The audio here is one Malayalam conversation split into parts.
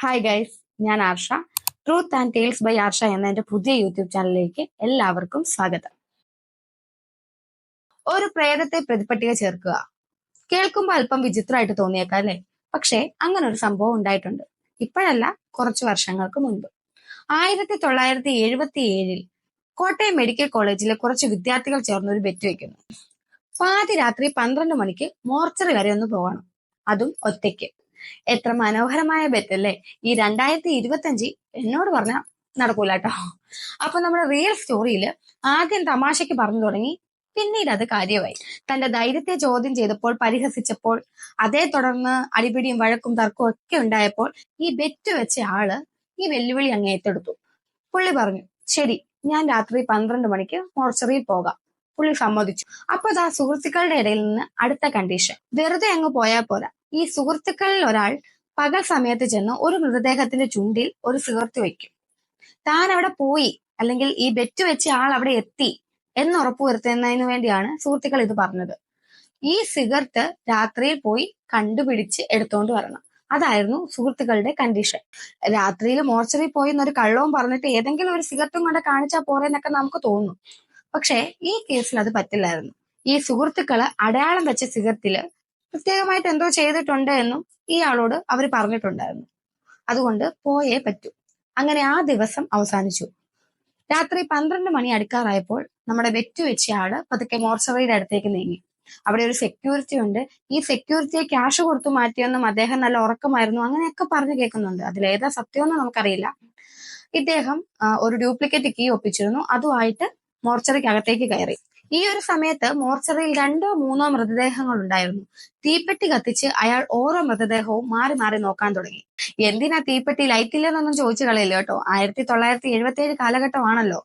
ഹായ് ഗൈസ്, ഞാൻ ആർഷ. ട്രൂത്ത് ആൻഡ് ടെയിൽസ് ബൈ ആർഷ എന്ന എന്റെ പുതിയ യൂട്യൂബ് ചാനലിലേക്ക് എല്ലാവർക്കും സ്വാഗതം. ഒരു പ്രേതത്തെ പ്രതിപട്ടിക ചേർക്കുക കേൾക്കുമ്പോൾ അല്പം വിചിത്രമായിട്ട് തോന്നിയേക്കാം അല്ലെ? പക്ഷേ അങ്ങനെ ഒരു സംഭവം ഉണ്ടായിട്ടുണ്ട്. ഇപ്പോഴല്ല, കുറച്ചു വർഷങ്ങൾക്ക് മുൻപ്. 1977 കോട്ടയം മെഡിക്കൽ കോളേജിലെ കുറച്ച് വിദ്യാർത്ഥികൾ ചേർന്ന് ഒരു ബെറ്റ് വെക്കുന്നു. പാതി രാത്രി 12 മണിക്ക് മോർച്ചറി വരെ ഒന്ന് പോകണം, അതും ഒറ്റയ്ക്ക്. എത്ര മനോഹരമായ ബെറ്റ് അല്ലേ? ഈ 2025 എന്നോട് പറഞ്ഞ നടക്കൂല കേട്ടോ. അപ്പൊ നമ്മുടെ റിയൽ സ്റ്റോറിയിൽ ആദ്യം തമാശയ്ക്ക് പറഞ്ഞു തുടങ്ങി, പിന്നീട് അത് കാര്യമായി. തന്റെ ധൈര്യത്തെ ചോദ്യം ചെയ്തപ്പോൾ, പരിഹസിച്ചപ്പോൾ, അതേ തുടർന്ന് അടിപിടിയും വഴക്കും തർക്കവും ഒക്കെ ഉണ്ടായപ്പോൾ ഈ ബെറ്റ് വെച്ച ആള് ഈ വെല്ലുവിളി അങ്ങ് ഏറ്റെടുത്തു. പുള്ളി പറഞ്ഞു, ശരി, ഞാൻ രാത്രി 12 മണിക്ക് മോർച്ചറിയിൽ പോകാം. പുള്ളി സമ്മതിച്ചു. അപ്പൊ ദാ സുഹൃത്തുക്കളുടെ ഇടയിൽ നിന്ന് അടുത്ത കണ്ടീഷൻ. വെറുതെ അങ്ങ് പോയാൽ പോരാ. ഈ സുഹൃത്തുക്കളിൽ ഒരാൾ പകൽ സമയത്ത് ചെന്ന് ഒരു മൃതദേഹത്തിന്റെ ചുണ്ടിൽ ഒരു സിഗരറ്റ് വെക്കും. താൻ അവിടെ പോയി, അല്ലെങ്കിൽ ഈ ബെറ്റ് വെച്ച ആൾ അവിടെ എത്തി എന്ന് ഉറപ്പുവരുത്തുന്നതിന് വേണ്ടിയാണ് സുഹൃത്തുക്കൾ ഇത് പറഞ്ഞത്. ഈ സിഗരറ്റ് രാത്രിയിൽ പോയി കണ്ടുപിടിച്ച് എടുത്തോണ്ട് വരണം. അതായിരുന്നു സുഹൃത്തുക്കളുടെ കണ്ടീഷൻ. രാത്രിയിൽ മോർച്ചറിൽ പോയി എന്നൊരു കള്ളവും പറഞ്ഞിട്ട് ഏതെങ്കിലും ഒരു സിഗരറ്റും കൊണ്ട് കാണിച്ചാൽ പോരെന്നൊക്കെ നമുക്ക് തോന്നും. പക്ഷേ ഈ കേസിൽ അത് പറ്റില്ലായിരുന്നു. ഈ സുഹൃത്തുക്കള് അടയാളം വെച്ച സിഗരറ്റില് പ്രത്യേകമായിട്ട് എന്തോ ചെയ്തിട്ടുണ്ട് എന്നും ഇയാളോട് അവർ പറഞ്ഞിട്ടുണ്ടായിരുന്നു. അതുകൊണ്ട് പോയേ പറ്റൂ. അങ്ങനെ ആ ദിവസം അവസാനിച്ചു. രാത്രി 12 മണി അടുക്കാറായപ്പോൾ നമ്മുടെ ബെറ്റ് വെച്ച ആള് പതുക്കെ മോർച്ചറിയുടെ അടുത്തേക്ക് നീങ്ങി. അവിടെ ഒരു സെക്യൂരിറ്റി ഉണ്ട്. ഈ സെക്യൂരിറ്റിയെ ക്യാഷ് കൊടുത്തു മാറ്റിയെന്നും അദ്ദേഹം നല്ല ഉറക്കമായിരുന്നു അങ്ങനെയൊക്കെ പറഞ്ഞു കേൾക്കുന്നുണ്ട്. അതിലേതാ സത്യമെന്ന് നമുക്കറിയില്ല. ഇദ്ദേഹം ഒരു ഡ്യൂപ്ലിക്കേറ്റ് കീ ഒപ്പിച്ചിരുന്നു. അതുമായിട്ട് മോർച്ചറിക്കകത്തേക്ക് കയറി. ഈ ഒരു സമയത്ത് മോർച്ചറിയിൽ 2 or 3 മൃതദേഹങ്ങൾ ഉണ്ടായിരുന്നു. തീപ്പെട്ടി കത്തിച്ച് അയാൾ ഓരോ മൃതദേഹവും മാറി മാറി നോക്കാൻ തുടങ്ങി. എന്തിനാ തീപ്പെട്ടി, ലൈറ്റ് ഇല്ലെന്നൊന്നും ചോദിച്ചു കളയില്ല കേട്ടോ. 1977 കാലഘട്ടമാണല്ലോ.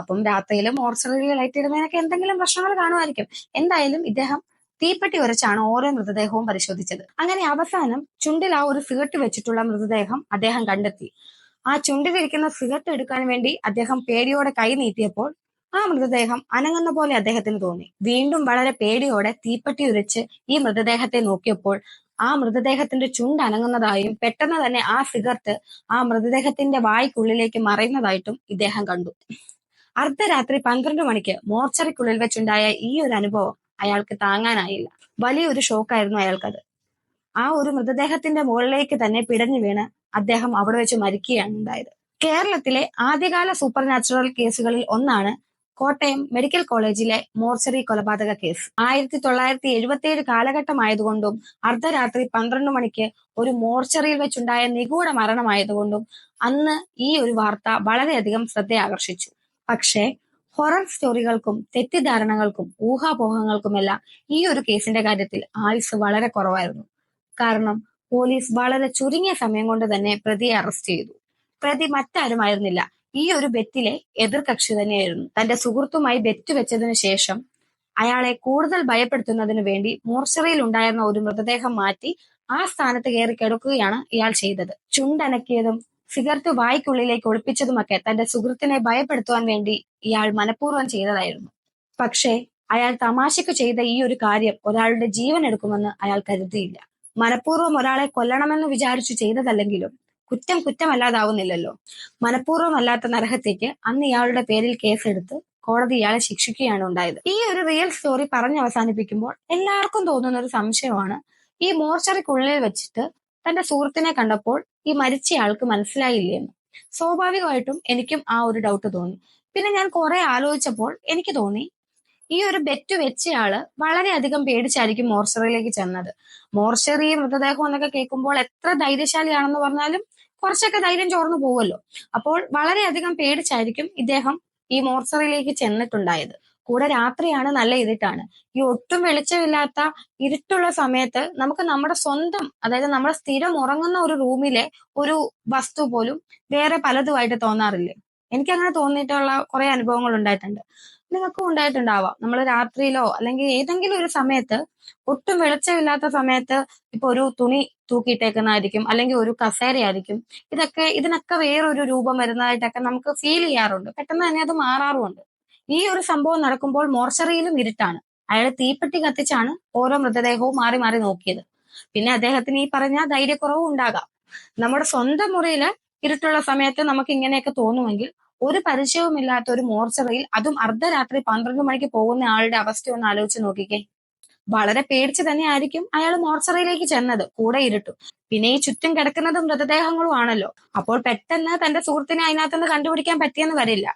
അപ്പം രാത്രിയിൽ മോർച്ചറിയിൽ ലൈറ്റ് ഇടുന്നതിനൊക്കെ എന്തെങ്കിലും പ്രശ്നങ്ങൾ കാണുമായിരിക്കും. എന്തായാലും ഇദ്ദേഹം തീപ്പെട്ടി ഉരച്ചാണ് ഓരോ മൃതദേഹവും പരിശോധിച്ചത്. അങ്ങനെ അവസാനം ചുണ്ടിൽ ആ ഒരു സിഗരറ്റ് വെച്ചിട്ടുള്ള മൃതദേഹം അദ്ദേഹം കണ്ടെത്തി. ആ ചുണ്ടിലിരിക്കുന്ന സിഗരറ്റ് എടുക്കാൻ വേണ്ടി അദ്ദേഹം പേടിയോടെ കൈ നീട്ടിയപ്പോൾ ആ മൃതദേഹം അനങ്ങുന്ന പോലെ അദ്ദേഹത്തിന് തോന്നി. വീണ്ടും വളരെ പേടിയോടെ തീപ്പെട്ടി ഉരച്ച് ഈ മൃതദേഹത്തെ നോക്കിയപ്പോൾ ആ മൃതദേഹത്തിന്റെ ചുണ്ട് അനങ്ങുന്നതായും പെട്ടെന്ന് തന്നെ ആ സിഗരറ്റ് ആ മൃതദേഹത്തിന്റെ വായ്ക്കുള്ളിലേക്ക് മറയുന്നതായിട്ടും ഇദ്ദേഹം കണ്ടു. അർദ്ധരാത്രി 12 മണിക്ക് മോർച്ചറിക്കുള്ളിൽ വെച്ചുണ്ടായ ഈ ഒരു അനുഭവം അയാൾക്ക് താങ്ങാനായില്ല. വലിയൊരു ഷോക്കായിരുന്നു അയാൾക്കത്. ആ ഒരു മൃതദേഹത്തിന്റെ മുകളിലേക്ക് തന്നെ പിടഞ്ഞു വീണ് അദ്ദേഹം അവിടെ വെച്ച് മരിക്കുകയാണ് ഉണ്ടായത്. കേരളത്തിലെ ആദ്യകാല സൂപ്പർ നാച്ചുറൽ കേസുകളിൽ ഒന്നാണ് കോട്ടയം മെഡിക്കൽ കോളേജിലെ മോർച്ചറി കൊലപാതക കേസ്. 1977 കാലഘട്ടമായതുകൊണ്ടും അർദ്ധരാത്രി 12 മണിക്ക് ഒരു മോർച്ചറിയിൽ വെച്ചുണ്ടായ നിഗൂഢ മരണമായതുകൊണ്ടും അന്ന് ഈ ഒരു വാർത്ത വളരെയധികം ശ്രദ്ധയാകർഷിച്ചു. പക്ഷേ ഹൊറർ സ്റ്റോറികൾക്കും തെറ്റിദ്ധാരണകൾക്കും ഊഹാപോഹങ്ങൾക്കുമെല്ലാം ഈ ഒരു കേസിന്റെ കാര്യത്തിൽ ആയുസ് വളരെ കുറവായിരുന്നു. കാരണം പോലീസ് വളരെ ചുരുങ്ങിയ സമയം കൊണ്ട് തന്നെ പ്രതിയെ അറസ്റ്റ് ചെയ്തു. പ്രതി മറ്റാരുമായിരുന്നില്ല, ഈ ഒരു ബെറ്റിലെ എതിർകക്ഷി തന്നെയായിരുന്നു. തന്റെ സുഹൃത്തുമായി ബെറ്റ് വെച്ചതിനു ശേഷം അയാളെ കൂടുതൽ ഭയപ്പെടുത്തുന്നതിനു വേണ്ടി മോർച്ചറിയിൽ ഉണ്ടായിരുന്ന ഒരു മൃതദേഹം മാറ്റി ആ സ്ഥാനത്ത് കയറി കിടക്കുകയാണ് ഇയാൾ ചെയ്തത്. ചുണ്ടനക്കിയതും സിഗരറ്റ് വായ്ക്കുള്ളിലേക്ക് ഒളിപ്പിച്ചതുമൊക്കെ തന്റെ സുഹൃത്തിനെ ഭയപ്പെടുത്തുവാൻ വേണ്ടി ഇയാൾ മനഃപൂർവ്വം ചെയ്തതായിരുന്നു. പക്ഷേ അയാൾ തമാശയ്ക്ക് ചെയ്ത ഈ ഒരു കാര്യം ഒരാളുടെ ജീവൻ എടുക്കുമെന്ന് അയാൾ കരുതിയില്ല. മനഃപൂർവ്വം ഒരാളെ കൊല്ലണമെന്ന് വിചാരിച്ചു ചെയ്തതല്ലെങ്കിലും കുറ്റം കുറ്റമല്ലാതാവുന്നില്ലല്ലോ. മനഃപൂർവ്വമല്ലാത്ത നരഹത്യക്ക് അന്ന് ഇയാളുടെ പേരിൽ കേസെടുത്ത് കോടതി ഇയാളെ ശിക്ഷിക്കുകയാണ് ഉണ്ടായത്. ഈ ഒരു റിയൽ സ്റ്റോറി പറഞ്ഞ് അവസാനിപ്പിക്കുമ്പോൾ എല്ലാവർക്കും തോന്നുന്ന ഒരു സംശയമാണ്, ഈ മോർച്ചറിക്കുള്ളിൽ വെച്ചിട്ട് തന്റെ സുഹൃത്തിനെ കണ്ടപ്പോൾ ഈ മരിച്ചയാൾക്ക് മനസ്സിലായില്ലേന്ന്. സ്വാഭാവികമായിട്ടും എനിക്കും ആ ഒരു ഡൗട്ട് തോന്നി. പിന്നെ ഞാൻ കുറെ ആലോചിച്ചപ്പോൾ എനിക്ക് തോന്നി, ഈ ഒരു ബെറ്റ് വെച്ചയാള് വളരെയധികം പേടിച്ചായിരിക്കും മോർച്ചറിയിലേക്ക് ചെന്നത്. മോർച്ചറി, മൃതദേഹം എന്നൊക്കെ കേൾക്കുമ്പോൾ എത്ര ധൈര്യശാലിയാണെന്ന് പറഞ്ഞാലും കുറച്ചൊക്കെ ധൈര്യം ചോർന്നു പോവുമല്ലോ. അപ്പോൾ വളരെയധികം പേടിച്ചായിരിക്കും ഇദ്ദേഹം ഈ മോർച്ചറിയിലേക്ക് ചെന്നിട്ടുണ്ടായത്. കൂടെ രാത്രിയാണ്, നല്ല ഇരുട്ടാണ്. ഈ ഒട്ടും വെളിച്ചമില്ലാത്ത ഇരുട്ടുള്ള സമയത്ത് നമുക്ക് നമ്മുടെ സ്വന്തം, അതായത് നമ്മുടെ സ്ഥിരം ഉറങ്ങുന്ന ഒരു റൂമിലെ ഒരു വസ്തു പോലും വേറെ പലതുമായിട്ട് തോന്നാറില്ലേ? എനിക്ക് അങ്ങനെ തോന്നിയിട്ടുള്ള കുറെ അനുഭവങ്ങൾ ഉണ്ടായിട്ടുണ്ട്. നിങ്ങൾക്കും ഉണ്ടായിട്ടുണ്ടാവാം. നമ്മൾ രാത്രിയിലോ അല്ലെങ്കിൽ ഏതെങ്കിലും ഒരു സമയത്ത്, ഒട്ടും വെളിച്ചമില്ലാത്ത സമയത്ത്, ഇപ്പൊ ഒരു തുണി തൂക്കിയിട്ടേക്കുന്നതായിരിക്കും, അല്ലെങ്കിൽ ഒരു കസേരയായിരിക്കും. ഇതിനൊക്കെ വേറൊരു രൂപം വരുന്നതായിട്ടൊക്കെ നമുക്ക് ഫീൽ ചെയ്യാറുണ്ട്. പെട്ടെന്ന് തന്നെ അത് മാറാറുമുണ്ട്. ഈ ഒരു സംഭവം നടക്കുമ്പോൾ മോർച്ചറിയിലും ഇരുട്ടാണ്. അയാൾ തീപ്പെട്ടി കത്തിച്ചാണ് ഓരോ മൃതദേഹവും മാറി മാറി നോക്കിയത്. പിന്നെ അദ്ദേഹത്തിന് ഈ പറഞ്ഞ ധൈര്യക്കുറവും ഉണ്ടാകാം. നമ്മുടെ സ്വന്തം മുറിയില് ഇരുട്ടുള്ള സമയത്ത് നമുക്ക് ഇങ്ങനെയൊക്കെ തോന്നുമെങ്കിൽ ഒരു പരിചയവുമില്ലാത്ത ഒരു മോർച്ചറിയിൽ, അതും അർദ്ധരാത്രി 12 മണിക്ക് പോകുന്ന ആളുടെ അവസ്ഥ ഒന്ന് ആലോചിച്ച് നോക്കിക്കേ. വളരെ പേടിച്ച് തന്നെ ആയിരിക്കും അയാൾ മോർച്ചറിയിലേക്ക് ചെന്നത്. കൂടെ ഇരുട്ടും, പിന്നെ ഈ ചുറ്റും കിടക്കുന്നത് മൃതദേഹങ്ങളും ആണല്ലോ. അപ്പോൾ പെട്ടെന്ന് തന്റെ സുഹൃത്തിനെ അതിനകത്തുനിന്ന് കണ്ടുപിടിക്കാൻ പറ്റിയെന്ന് വരില്ല.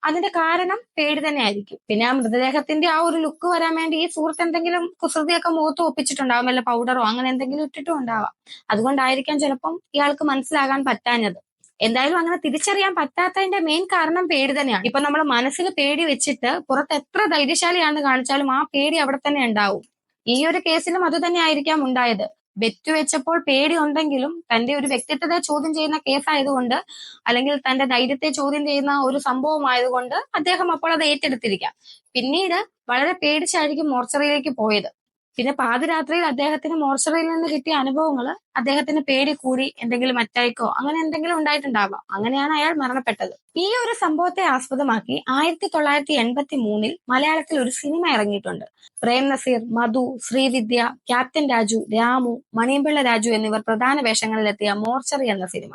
അതിന്റെ കാരണം പേടി തന്നെ ആയിരിക്കും. പിന്നെ ആ മൃതദേഹത്തിന്റെ ആ ഒരു ലുക്ക് വരാൻ വേണ്ടി ഈ സുഹൃത്ത് എന്തെങ്കിലും കുസൃതിയൊക്കെ മുഖത്ത് ഒപ്പിച്ചിട്ടുണ്ടാവും, വല്ല പൗഡറോ അങ്ങനെ എന്തെങ്കിലും ഇട്ടിട്ടും ഉണ്ടാവാം. അതുകൊണ്ടായിരിക്കാം ചിലപ്പം ഇയാൾക്ക് മനസ്സിലാകാൻ പറ്റാഞ്ഞത്. എന്തായാലും അങ്ങനെ തിരിച്ചറിയാൻ പറ്റാത്തതിന്റെ മെയിൻ കാരണം പേടി തന്നെയാണ്. ഇപ്പൊ നമ്മൾ മനസ്സിൽ പേടി വെച്ചിട്ട് പുറത്ത് എത്ര ധൈര്യശാലിയാണെന്ന് കാണിച്ചാലും ആ പേടി അവിടെ തന്നെ ഉണ്ടാവും. ഈ ഒരു കേസിലും അത് തന്നെ ആയിരിക്കാം ഉണ്ടായത്. ബെറ്റ് വെച്ചപ്പോൾ പേടി ഉണ്ടെങ്കിലും തന്റെ ഒരു വ്യക്തിത്വത്തെ ചോദ്യം ചെയ്യുന്ന കേസായതുകൊണ്ട്, അല്ലെങ്കിൽ തന്റെ ധൈര്യത്തെ ചോദ്യം ചെയ്യുന്ന ഒരു സംഭവമായതുകൊണ്ട് അദ്ദേഹം അപ്പോൾ അത് ഏറ്റെടുത്തിരിക്കാം. പിന്നീട് വളരെ പേടിച്ചായിരിക്കും മോർച്ചറിയിലേക്ക് പോയത്. പിന്നെ പാതിരാത്രിയിൽ അദ്ദേഹത്തിന് മോർച്ചറിയിൽ നിന്ന് കിട്ടിയ അനുഭവങ്ങൾ അദ്ദേഹത്തിന് പേടി കൂടി, എന്തെങ്കിലും അറ്റാക്കോ അങ്ങനെ എന്തെങ്കിലും ഉണ്ടായിട്ടുണ്ടാവാം. അങ്ങനെയാണ് അയാൾ മരണപ്പെട്ടത്. ഈ ഒരു സംഭവത്തെ ആസ്പദമാക്കി 1983 മലയാളത്തിൽ ഒരു സിനിമ ഇറങ്ങിയിട്ടുണ്ട്. പ്രേം നസീർ, മധു, ശ്രീവിദ്യ, ക്യാപ്റ്റൻ രാജു, രാമു, മണിയമ്പിള്ള രാജു എന്നിവർ പ്രധാന വേഷങ്ങളിലെത്തിയ മോർച്ചറി എന്ന സിനിമ.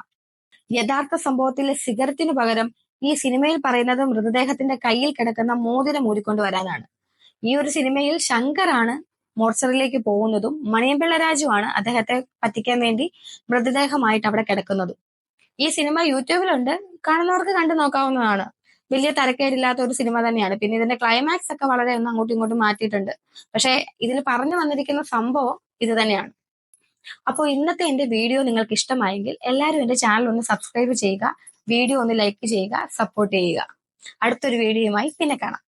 യഥാർത്ഥ സംഭവത്തിലെ സിഗരറ്റിനു പകരം ഈ സിനിമയിൽ പറയുന്നത് മൃതദേഹത്തിന്റെ കയ്യിൽ കിടക്കുന്ന മോതിരം ഊരിക്കൊണ്ടുവരാനാണ്. ഈ ഒരു സിനിമയിൽ ശങ്കറാണ് മോർച്ചറിയിലേക്ക് പോകുന്നതും മണിയമ്പിള്ള രാജുവാണ് അദ്ദേഹത്തെ പറ്റിക്കാൻ വേണ്ടി മൃതദേഹമായിട്ട് അവിടെ കിടക്കുന്നതും. ഈ സിനിമ യൂട്യൂബിലുണ്ട്, കാണുന്നവർക്ക് കണ്ടു നോക്കാവുന്നതാണ്. വലിയ തരക്കേടില്ലാത്ത ഒരു സിനിമ തന്നെയാണ്. പിന്നെ ഇതിന്റെ ക്ലൈമാക്സ് ഒക്കെ വളരെ ഒന്ന് അങ്ങോട്ടും ഇങ്ങോട്ടും മാറ്റിയിട്ടുണ്ട്. പക്ഷെ ഇതിൽ പറഞ്ഞു വന്നിരിക്കുന്ന സംഭവം ഇത് തന്നെയാണ്. അപ്പോൾ ഇന്നത്തെ എന്റെ വീഡിയോ നിങ്ങൾക്ക് ഇഷ്ടമായെങ്കിൽ എല്ലാവരും എന്റെ ചാനൽ ഒന്ന് സബ്സ്ക്രൈബ് ചെയ്യുക, വീഡിയോ ഒന്ന് ലൈക്ക് ചെയ്യുക, സപ്പോർട്ട് ചെയ്യുക. അടുത്തൊരു വീഡിയോയുമായി പിന്നെ കാണാം.